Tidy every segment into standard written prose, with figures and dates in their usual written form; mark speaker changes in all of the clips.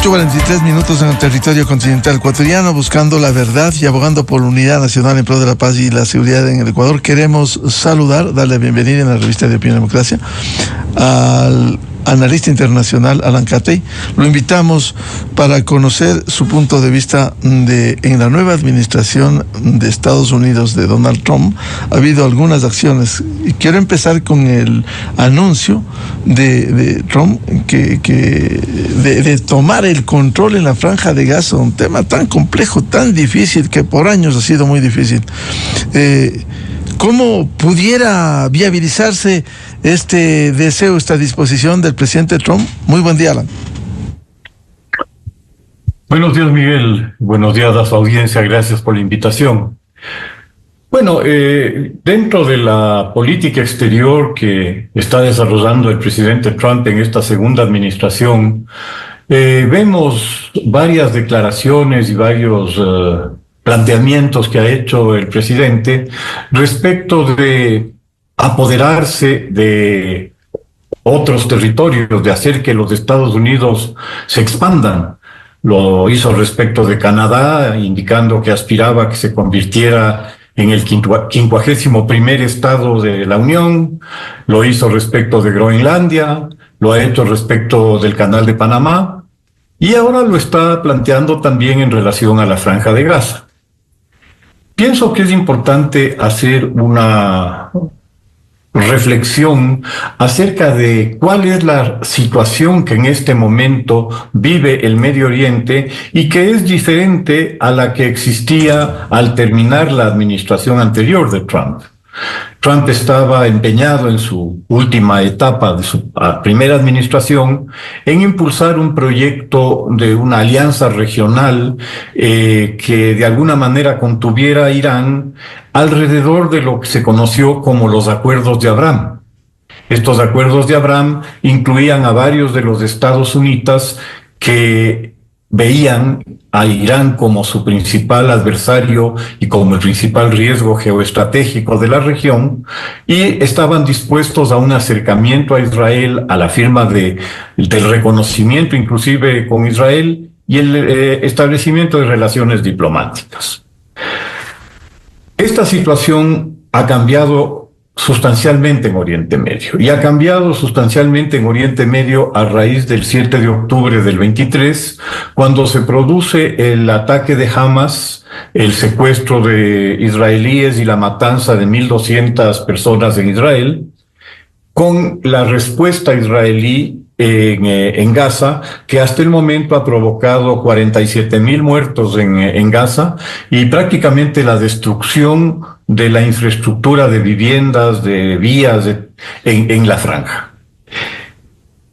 Speaker 1: 8:43 en el territorio continental ecuatoriano, buscando la verdad y abogando por la unidad nacional en pro de la paz y la seguridad en el Ecuador. Queremos saludar, darle la bienvenida en la revista de Opinión y Democracia al analista internacional Alan Catey. Lo invitamos para conocer su punto de vista en la nueva administración de Estados Unidos de Donald Trump. Ha habido algunas acciones y quiero empezar con el anuncio de Trump de tomar el control en la Franja de Gaza, un tema tan complejo, tan difícil, que por años ha sido muy difícil. ¿Cómo pudiera viabilizarse este deseo, esta disposición del presidente Trump? Muy buen día, Alan.
Speaker 2: Buenos días, Miguel. Buenos días a su audiencia. Gracias por la invitación. Bueno, dentro de la política exterior que está desarrollando el presidente Trump en esta segunda administración, vemos varias declaraciones y varios planteamientos que ha hecho el presidente respecto de apoderarse de otros territorios, de hacer que los Estados Unidos se expandan. Lo hizo respecto de Canadá, indicando que aspiraba a que se convirtiera en el 51º estado de la Unión. Lo hizo respecto de Groenlandia, lo ha hecho respecto del Canal de Panamá, y ahora lo está planteando también en relación a la Franja de Gaza. Pienso que es importante hacer una reflexión acerca de cuál es la situación que en este momento vive el Medio Oriente y que es diferente a la que existía al terminar la administración anterior de Trump. Trump estaba empeñado en su última etapa de su primera administración en impulsar un proyecto de una alianza regional que de alguna manera contuviera a Irán alrededor de lo que se conoció como los Acuerdos de Abraham. Estos Acuerdos de Abraham incluían a varios de los estados sunitas que veían a Irán como su principal adversario y como el principal riesgo geoestratégico de la región, y estaban dispuestos a un acercamiento a Israel, a la firma del reconocimiento inclusive con Israel y el establecimiento de relaciones diplomáticas. Esta situación ha cambiado sustancialmente en Oriente Medio, y ha cambiado sustancialmente en Oriente Medio a raíz del 7 de octubre del 23, cuando se produce el ataque de Hamas, el secuestro de israelíes y la matanza de 1.200 personas en Israel, con la respuesta israelí en Gaza, que hasta el momento ha provocado 47.000 muertos en Gaza y prácticamente la destrucción de la infraestructura de viviendas, de vías en la franja.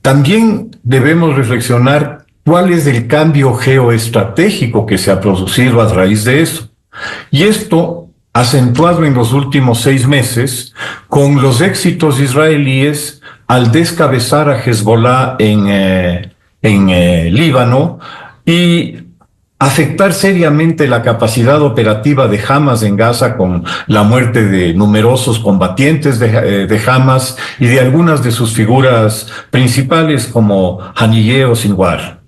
Speaker 2: También debemos reflexionar cuál es el cambio geoestratégico que se ha producido a raíz de eso. Y esto acentuado en los últimos 6 meses con los éxitos israelíes al descabezar a Hezbollah en Líbano y afectar seriamente la capacidad operativa de Hamas en Gaza con la muerte de numerosos combatientes de Hamas y de algunas de sus figuras principales como Haniyeh o Sinwar.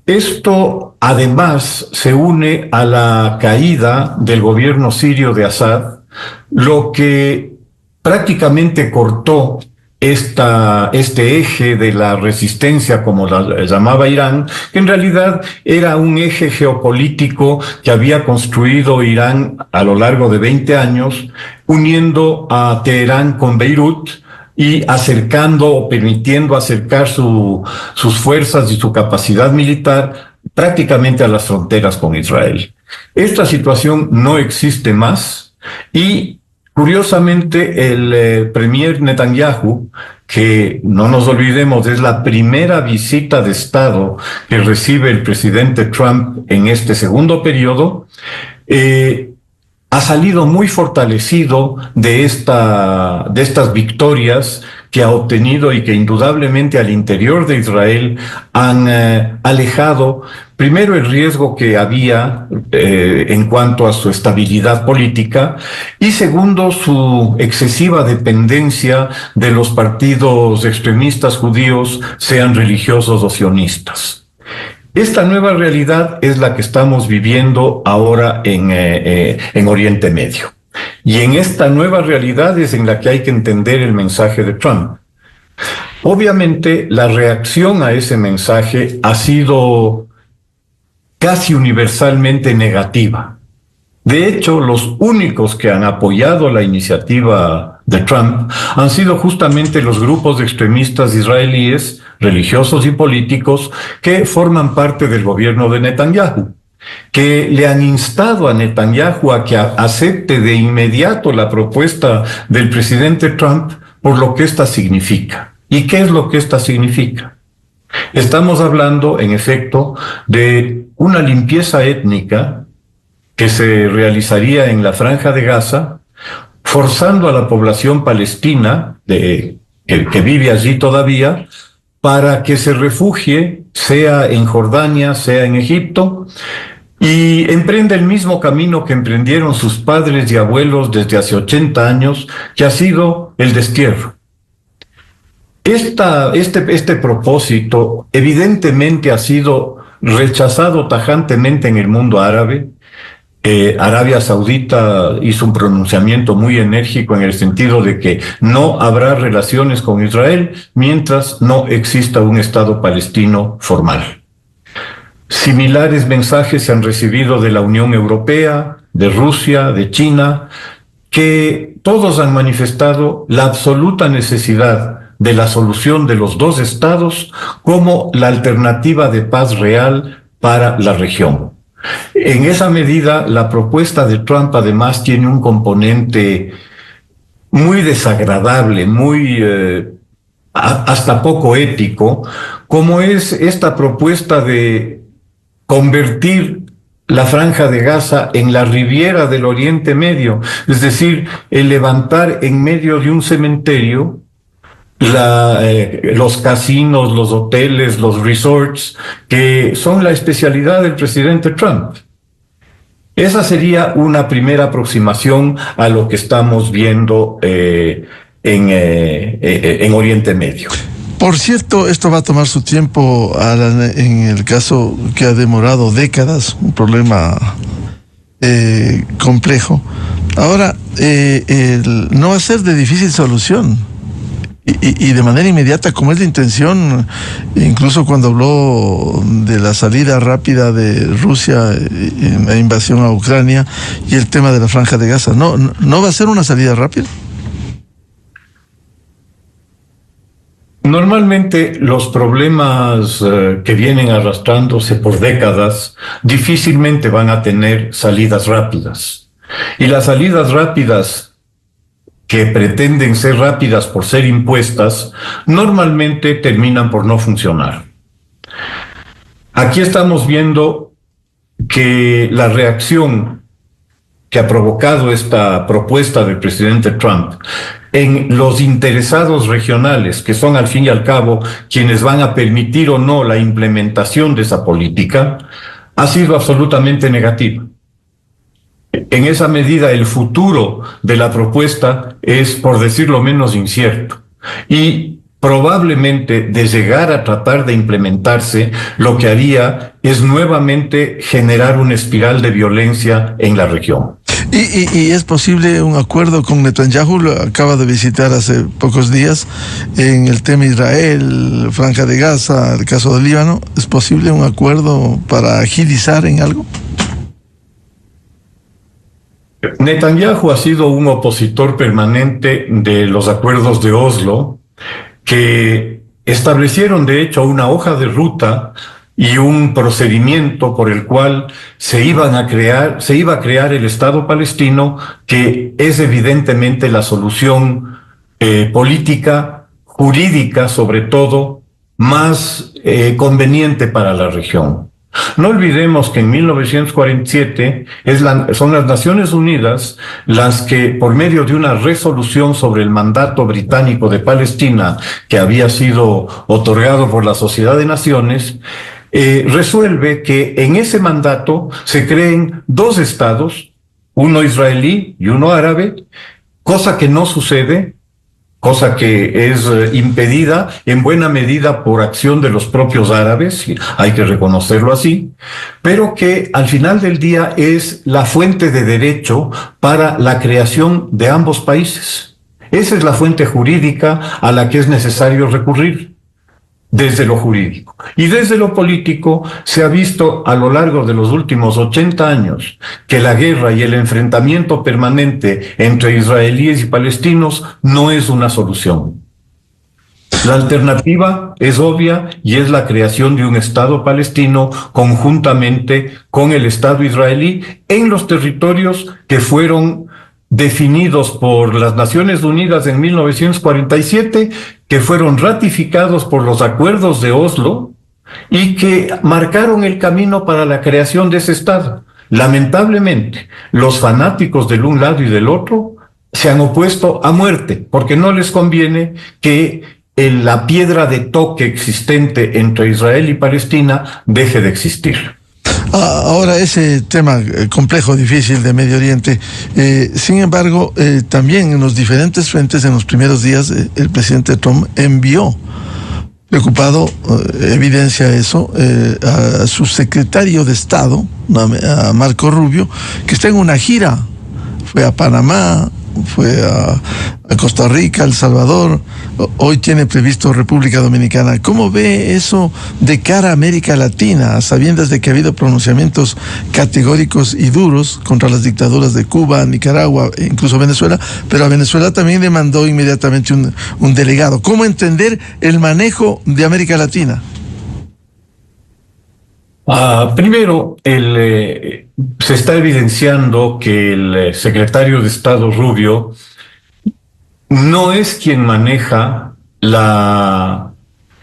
Speaker 2: Esto además se une a la caída del gobierno sirio de Assad, lo que prácticamente cortó este eje de la resistencia, como la llamaba Irán, que en realidad era un eje geopolítico que había construido Irán a lo largo de 20 años, uniendo a Teherán con Beirut y acercando o permitiendo acercar sus fuerzas y su capacidad militar prácticamente a las fronteras con Israel. Esta situación no existe más y curiosamente, el premier Netanyahu, que no nos olvidemos es la primera visita de Estado que recibe el presidente Trump en este segundo periodo, ha salido muy fortalecido de estas victorias que ha obtenido y que indudablemente al interior de Israel han alejado Primero, el riesgo que había en cuanto a su estabilidad política, y segundo, su excesiva dependencia de los partidos extremistas judíos, sean religiosos o sionistas. Esta nueva realidad es la que estamos viviendo ahora en Oriente Medio. Y en esta nueva realidad es en la que hay que entender el mensaje de Trump. Obviamente, la reacción a ese mensaje ha sido casi universalmente negativa. De hecho, los únicos que han apoyado la iniciativa de Trump han sido justamente los grupos de extremistas israelíes, religiosos y políticos, que forman parte del gobierno de Netanyahu, que le han instado a Netanyahu a que acepte de inmediato la propuesta del presidente Trump por lo que ésta significa. ¿Y qué es lo que ésta significa? Estamos hablando, en efecto, de una limpieza étnica que se realizaría en la Franja de Gaza, forzando a la población palestina que vive allí todavía, para que se refugie, sea en Jordania, sea en Egipto, y emprende el mismo camino que emprendieron sus padres y abuelos desde hace 80 años, que ha sido el destierro. Este propósito evidentemente ha sido rechazado tajantemente en el mundo árabe. Arabia Saudita hizo un pronunciamiento muy enérgico en el sentido de que no habrá relaciones con Israel mientras no exista un Estado palestino formal. Similares mensajes se han recibido de la Unión Europea, de Rusia, de China, que todos han manifestado la absoluta necesidad de la solución de los dos estados como la alternativa de paz real para la región. En esa medida, la propuesta de Trump además tiene un componente muy desagradable, hasta poco ético, como es esta propuesta de convertir la Franja de Gaza en la Riviera del Oriente Medio, es decir, el levantar en medio de un cementerio los casinos, los hoteles, los resorts, que son la especialidad del presidente Trump. Esa sería una primera aproximación a lo que estamos viendo en Oriente Medio.
Speaker 1: Por cierto, esto va a tomar su tiempo, Alan, en el caso que ha demorado décadas, un problema complejo. Ahora, no va a ser de difícil solución. Y de manera inmediata, como es la intención, incluso cuando habló de la salida rápida de Rusia en la invasión a Ucrania y el tema de la Franja de Gaza, ¿no va a ser una salida rápida?
Speaker 2: Normalmente los problemas que vienen arrastrándose por décadas difícilmente van a tener salidas rápidas. Y las salidas rápidas que pretenden ser rápidas por ser impuestas, normalmente terminan por no funcionar. Aquí estamos viendo que la reacción que ha provocado esta propuesta del presidente Trump en los interesados regionales, que son al fin y al cabo quienes van a permitir o no la implementación de esa política, ha sido absolutamente negativa. En esa medida, el futuro de la propuesta es, por decirlo menos, incierto. Y probablemente, de llegar a tratar de implementarse, lo que haría es nuevamente generar una espiral de violencia en la región.
Speaker 1: ¿Y es posible un acuerdo con Netanyahu? Lo acaba de visitar hace pocos días en el tema Israel, Franja de Gaza, el caso del Líbano. ¿Es posible un acuerdo para agilizar en algo?
Speaker 2: Netanyahu ha sido un opositor permanente de los acuerdos de Oslo, que establecieron de hecho una hoja de ruta y un procedimiento por el cual se iba a crear el Estado palestino, que es evidentemente la solución política, jurídica sobre todo, más conveniente para la región. No olvidemos que en 1947 son las Naciones Unidas las que, por medio de una resolución sobre el mandato británico de Palestina, que había sido otorgado por la Sociedad de Naciones, resuelve que en ese mandato se creen dos estados, uno israelí y uno árabe, cosa que no sucede, cosa que es impedida en buena medida por acción de los propios árabes, hay que reconocerlo así, pero que al final del día es la fuente de derecho para la creación de ambos países. Esa es la fuente jurídica a la que es necesario recurrir desde lo jurídico. Y desde lo político se ha visto a lo largo de los últimos 80 años que la guerra y el enfrentamiento permanente entre israelíes y palestinos no es una solución. La alternativa es obvia y es la creación de un Estado palestino conjuntamente con el Estado israelí en los territorios que fueron definidos por las Naciones Unidas en 1947, que fueron ratificados por los acuerdos de Oslo y que marcaron el camino para la creación de ese Estado. Lamentablemente, los fanáticos del un lado y del otro se han opuesto a muerte, porque no les conviene que la piedra de toque existente entre Israel y Palestina deje de existir.
Speaker 1: Ahora, ese tema complejo, difícil de Medio Oriente, sin embargo, también en los diferentes frentes, en los primeros días, el presidente Trump envió, preocupado, evidencia eso, a su secretario de Estado, a Marco Rubio, que está en una gira, fue a Panamá, fue a Costa Rica, El Salvador, hoy tiene previsto República Dominicana. ¿Cómo ve eso de cara a América Latina, a sabiendas de que ha habido pronunciamientos categóricos y duros contra las dictaduras de Cuba, Nicaragua e incluso Venezuela, pero a Venezuela también le mandó inmediatamente un delegado? ¿Cómo entender el manejo de América Latina?
Speaker 2: Primero, se está evidenciando que el secretario de Estado Rubio no es quien maneja la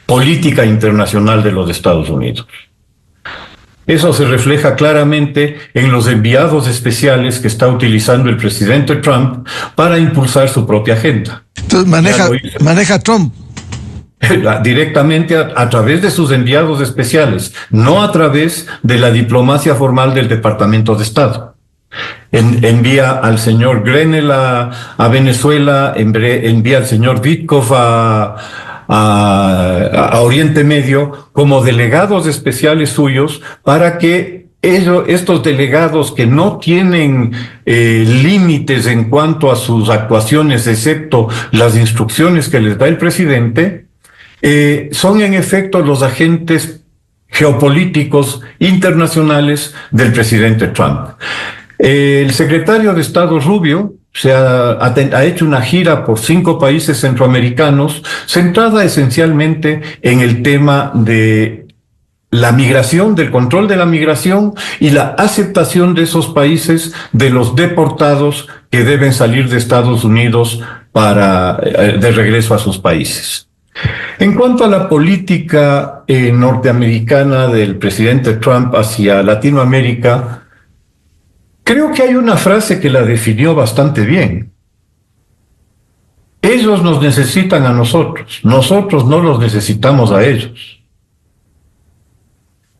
Speaker 2: política internacional de los Estados Unidos. Eso se refleja claramente en los enviados especiales que está utilizando el presidente Trump para impulsar su propia agenda.
Speaker 1: Entonces maneja Trump
Speaker 2: directamente a través de sus enviados especiales, no a través de la diplomacia formal del Departamento de Estado. Envía al señor Grenell a Venezuela, envía al señor Witkoff a Oriente Medio como delegados especiales suyos para que estos delegados que no tienen límites en cuanto a sus actuaciones, excepto las instrucciones que les da el presidente, son en efecto los agentes geopolíticos internacionales del presidente Trump. El secretario de Estado Rubio ha hecho una gira por 5 países centroamericanos centrada esencialmente en el tema de la migración, del control de la migración y la aceptación de esos países de los deportados que deben salir de Estados Unidos de regreso a sus países. En cuanto a la política norteamericana del presidente Trump hacia Latinoamérica, creo que hay una frase que la definió bastante bien. Ellos nos necesitan a nosotros no los necesitamos a ellos.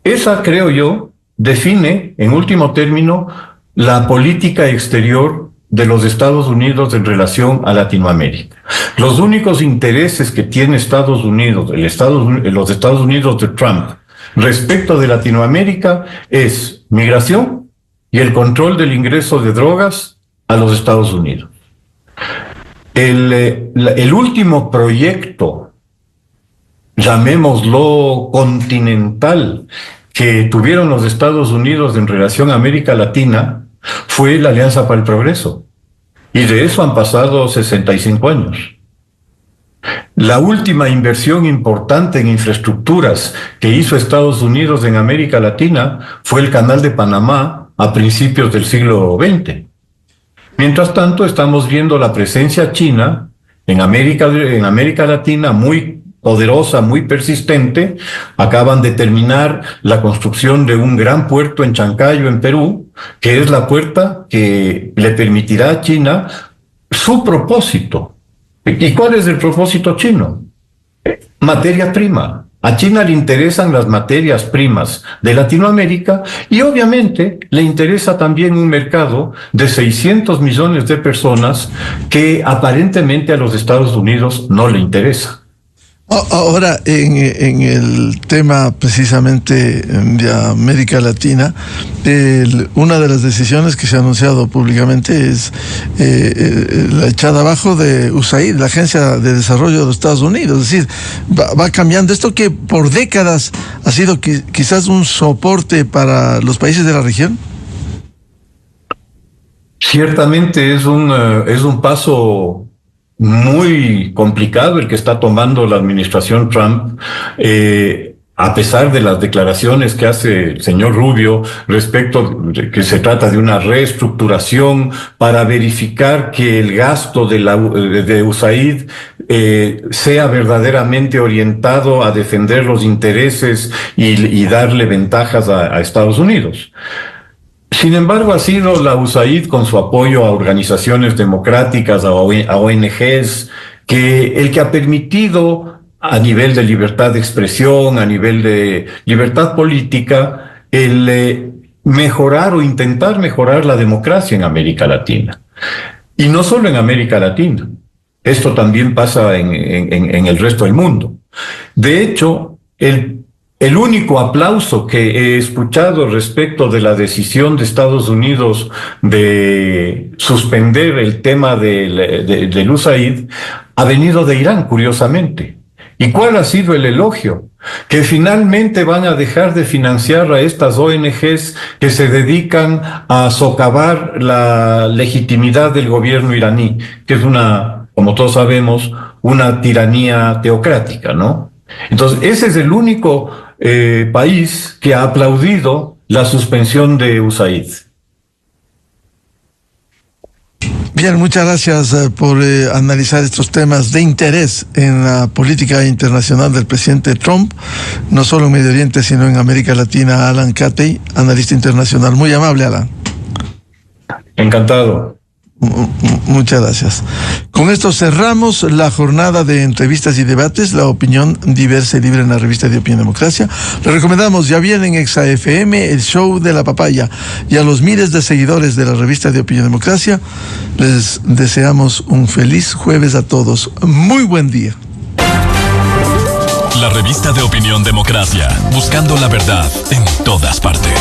Speaker 2: Esa, creo yo, define, en último término, la política exterior de los Estados Unidos en relación a Latinoamérica. Los únicos intereses que tiene Estados Unidos, los Estados Unidos de Trump, respecto de Latinoamérica es migración y el control del ingreso de drogas a los Estados Unidos. El último proyecto, llamémoslo continental, que tuvieron los Estados Unidos en relación a América Latina fue la Alianza para el Progreso. Y de eso han pasado 65 años. La última inversión importante en infraestructuras que hizo Estados Unidos en América Latina fue el Canal de Panamá a principios del siglo XX. Mientras tanto, estamos viendo la presencia china en América Latina muy poderosa, muy persistente. Acaban de terminar la construcción de un gran puerto en Chancayo, en Perú, que es la puerta que le permitirá a China su propósito. ¿Y cuál es el propósito chino? Materia prima, A China le interesan las materias primas de Latinoamérica y obviamente le interesa también un mercado de 600 millones de personas que aparentemente a los Estados Unidos no le interesa.
Speaker 1: Ahora, en el tema precisamente de América Latina, una de las decisiones que se ha anunciado públicamente es la echada abajo de USAID, la Agencia de Desarrollo de los Estados Unidos. Es decir, va cambiando esto que por décadas ha sido quizás un soporte para los países de la región.
Speaker 2: Ciertamente es un paso muy complicado el que está tomando la administración Trump, a pesar de las declaraciones que hace el señor Rubio respecto de que se trata de una reestructuración para verificar que el gasto de USAID sea verdaderamente orientado a defender los intereses y darle ventajas a Estados Unidos. Sin embargo, ha sido la USAID, con su apoyo a organizaciones democráticas, a ONGs, el que ha permitido, a nivel de libertad de expresión, a nivel de libertad política, el mejorar o intentar mejorar la democracia en América Latina. Y no solo en América Latina. Esto también pasa en el resto del mundo. De hecho, el único aplauso que he escuchado respecto de la decisión de Estados Unidos de suspender el tema del USAID ha venido de Irán, curiosamente. ¿Y cuál ha sido el elogio? Que finalmente van a dejar de financiar a estas ONGs que se dedican a socavar la legitimidad del gobierno iraní, que es como todos sabemos, una tiranía teocrática, ¿no? Entonces, ese es el único país que ha aplaudido la suspensión de USAID.
Speaker 1: Bien, muchas gracias por analizar estos temas de interés en la política internacional del presidente Trump, no solo en Medio Oriente, sino en América Latina. Alan Catey, analista internacional. Muy amable, Alan.
Speaker 2: Encantado.
Speaker 1: Muchas gracias. Con esto cerramos la jornada de entrevistas y debates, la opinión diversa y libre en la revista de Opinión Democracia. Le recomendamos, ya viene en Exa FM, el show de la papaya, y a los miles de seguidores de la revista de Opinión Democracia, les deseamos un feliz jueves a todos. Muy buen día.
Speaker 3: La revista de Opinión Democracia, buscando la verdad en todas partes.